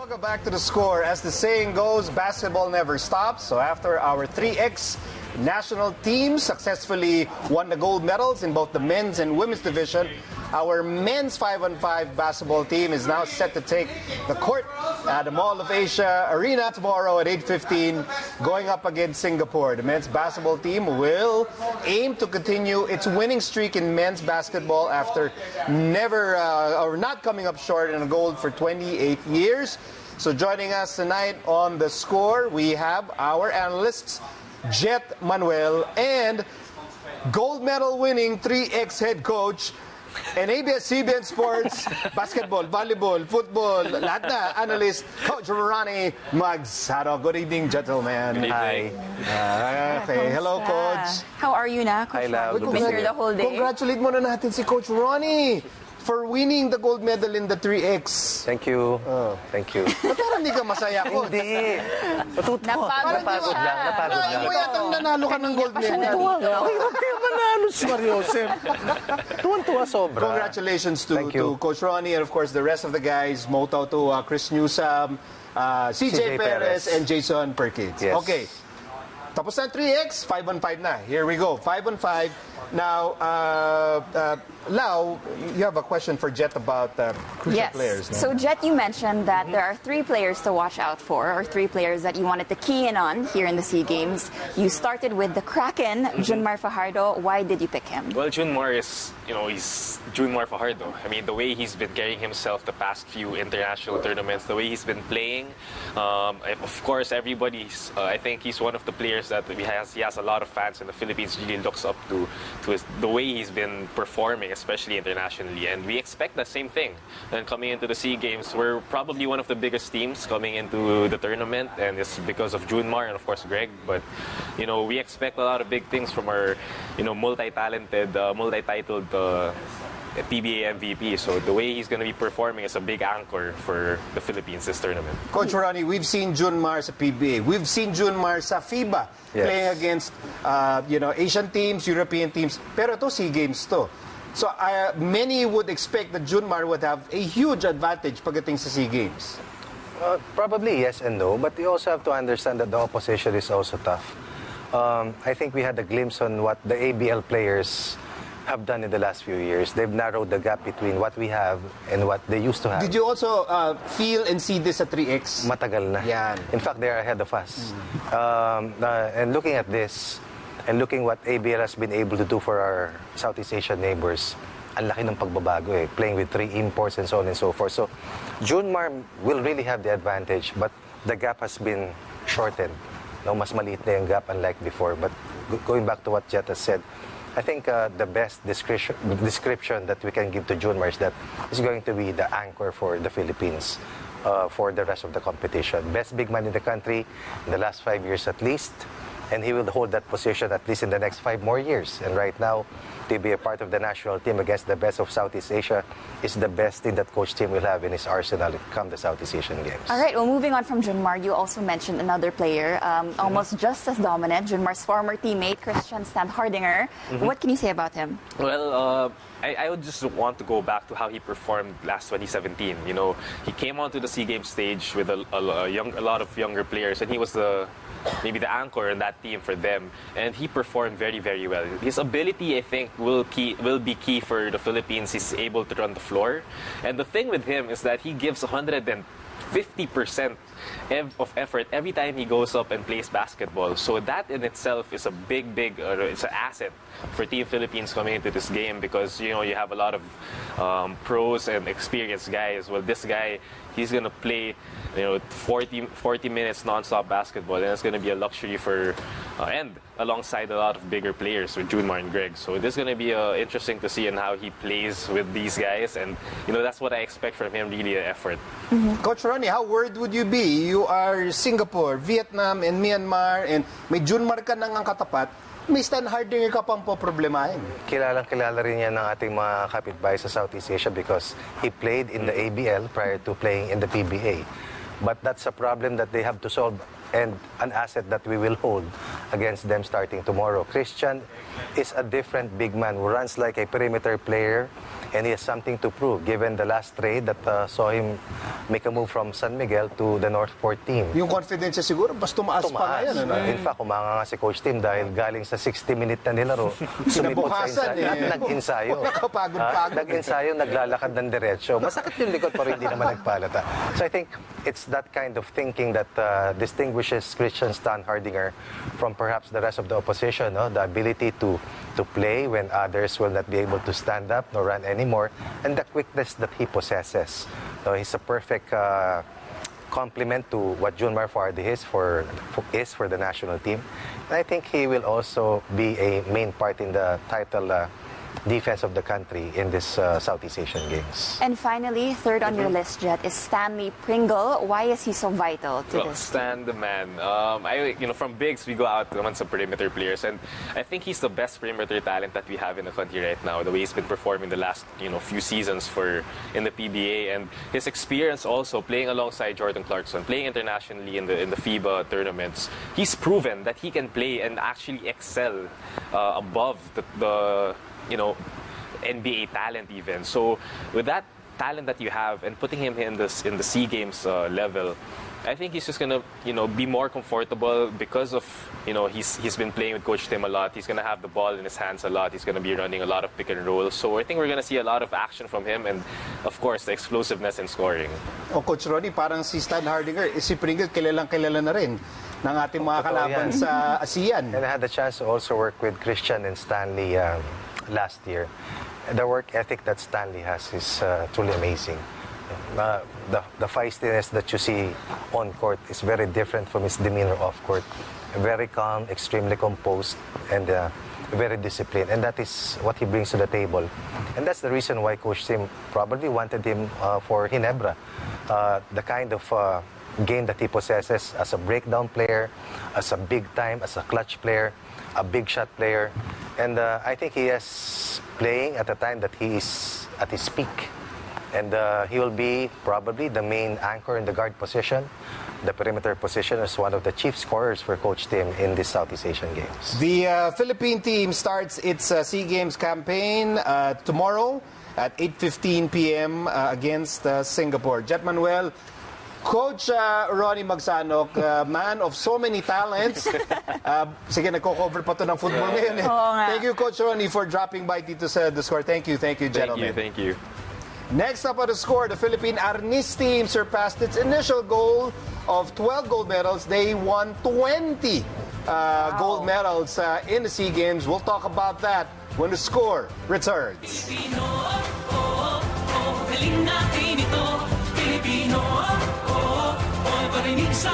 Welcome back to The Score. As the saying goes, basketball never stops. So after our 3X national teams successfully won the gold medals in both the men's and women's division, our men's 5-on-5 basketball team is now set to take the court at the Mall of Asia Arena tomorrow at 8:15, going up against Singapore. The men's basketball team will aim to continue its winning streak in men's basketball after not coming up short in a gold for 28 years. So joining us tonight on The Score, we have our analysts, Jett, Manuel, and gold medal winning 3X head coach and ABS-CBN Sports, basketball, volleyball, football, lahat na analyst, Coach Ronnie Magsanoc. Good evening, gentlemen. Good evening. Hi. Okay, hello, Coach. How are you na, Coach? Hi, love. We've been here the whole day. Congratulate muna natin si Coach Ronnie for winning the gold medal in the 3X. Thank you. Thank you. Ba't parang hindi ka masaya, Coach? Hindi. Napagod lang. Ay, mo yatang nanalo ka ng gold medal. Huwag kayo manalo si Mariosep. Tuwan-tuwa sobra. Congratulations to Coach Ronnie and of course the rest of the guys. Moto to Chris Newsome, CJ Perez, and Jason Perkins. Yes. Okay. Tapos na 3X, 5-on-5 na. Here we go, 5-on-5. Now, Lau, you have a question for Jett about crucial players. No? So, Jett, you mentioned that there are 3 players to watch out for, or 3 players that you wanted to key in on here in the SEA Games. You started with the Kraken, Junmar Fajardo. Why did you pick him? Well, Junmar is, he's Junmar Fajardo. I mean, the way he's been carrying himself the past few international tournaments, the way he's been playing, of course, everybody's, I think he's one of the players that he has a lot of fans in the Philippines really looks up to the way he's been performing, especially internationally. And we expect the same thing. And coming into the SEA Games, we're probably one of the biggest teams coming into the tournament, and it's because of Junmar and of course Greg. But we expect a lot of big things from our multi-talented, multi-titled PBA MVP. So the way he's going to be performing is a big anchor for the Philippines this tournament. Coach Ronnie, we've seen Junmar sa PBA. We've seen Junmar sa FIBA playing against Asian teams, European teams. Pero to SEA Games to. So many would expect that Junmar would have a huge advantage pagdating sa SEA Games. Probably yes and no, but you also have to understand that the opposition is also tough. I think we had a glimpse on what the ABL players have done in the last few years. They've narrowed the gap between what we have and what they used to have. Did you also feel and see this at 3X? Matagal na. Yan. In fact, they are ahead of us. And looking at this, and looking what ABL has been able to do for our Southeast Asian neighbors, ang laki ng pagbabago playing with 3 imports and so on and so forth. So, Junmar will really have the advantage, but the gap has been shortened. Mas maliit na yung gap unlike before. But going back to what Jett has said, I think the best description that we can give to Junmar is that he's going to be the anchor for the Philippines for the rest of the competition. Best big man in the country in the last 5 years at least, and he will hold that position at least in the next 5 more years. And right now, to be a part of the national team against the best of Southeast Asia is the best thing that Coach Tim will have in his arsenal come the Southeast Asian Games. All right, well, moving on from Junmar, you also mentioned another player, almost just as dominant, Junmar's former teammate, Christian Standhardinger. What can you say about him? Well, I would just want to go back to how he performed last 2017. He came onto the SEA Games stage with a lot of younger players, and he was maybe the anchor in that team for them, and he performed very, very well. His ability, I think, will be key for the Philippines. He's able to run the floor, and the thing with him is that he gives 150% of effort every time he goes up and plays basketball. So that in itself is a big, it's an asset for Team Philippines coming into this game, because you have a lot of pros and experienced guys. Well, this guy, he's gonna play 40 minutes non-stop basketball, and it's gonna be a luxury for and alongside a lot of bigger players with Junmar and Greg. So this is gonna be interesting to see in how he plays with these guys, and that's what I expect from him, really, the effort. Coach Ronnie, how worried would you be? You are Singapore, Vietnam, and Myanmar, and may Junmar ka nang ang katapat. May Standhardinger ka pang poproblemahin. Kilalang-kilala rin yan ng ating mga kapitbahay sa Southeast Asia because he played in the ABL prior to playing in the PBA. But that's a problem that they have to solve, and an asset that we will hold against them starting tomorrow. Christian is a different big man who runs like a perimeter player, and he has something to prove given the last trade that saw him make a move from San Miguel to the Northport team. Yung confidence niya siguro, mas tumaas pa ngayon. Ano? In fact, kumanga nga si Coach Tim dahil galing sa 60-minute na nilaro, sumipot sa ensayo. At nag-ensayo. Nakapagod-pagod. Nag-ensayo, naglalakad ng diretso. Masakit yung likod pero hindi naman nagpalata. So I think it's that kind of thinking that distinguishes Christian Standhardinger from perhaps the rest of the opposition. No? The ability to play when others will not be able to stand up nor run anymore, and the quickness that he possesses. So he's a perfect complement to what Junmar Fajardo is for the national team. And I think he will also be a main part in the title defense of the country in this Southeast Asian Games. And finally, third on your list, Jett, is Stanley Pringle. Why is he so vital to this? Stan the man. From bigs, we go out naman sa perimeter players, and I think he's the best perimeter talent that we have in the country right now. The way he's been performing the last few seasons in the PBA, and his experience also playing alongside Jordan Clarkson, playing internationally in the FIBA tournaments. He's proven that he can play and actually excel above the NBA talent even. So with that talent that you have and putting him in the SEA Games level, I think he's just gonna be more comfortable because of he's been playing with Coach Tim a lot. He's gonna have the ball in his hands a lot. He's gonna be running a lot of pick and roll. So I think we're gonna see a lot of action from him, and of course the explosiveness and scoring. Coach Ronnie, parang si Standhardinger, si Pringle kilala na rin ng ating mga kalaban sa ASEAN. And I had the chance to also work with Christian and Stanley last year. The work ethic that Stanley has is truly amazing. The feistiness that you see on court is very different from his demeanor off court. Very calm, extremely composed, and very disciplined. And that is what he brings to the table. And that's the reason why Coach Tim probably wanted him for Ginebra. The kind of game that he possesses as a breakdown player, as a big time, as a clutch player, a big shot player. And I think he is playing at a time that he is at his peak. And he will be probably the main anchor in the guard position, the perimeter position, as one of the chief scorers for Coach Tim in the Southeast Asian Games. The Philippine team starts its SEA Games campaign tomorrow at 8:15 p.m. Against Singapore. Jett, Manuel, Coach Ronnie Magsanoc, man of so many talents. Sige, nagko-cover pa to ng football ngayon. Thank you, Coach Ronnie, for dropping by dito sa The Score. Thank you, gentlemen. Thank you. Next up on The Score, the Philippine Arnis team surpassed its initial goal of 12 gold medals. They won 20 gold medals in the SEA Games. We'll talk about that when The Score returns. Filipino, parinig sa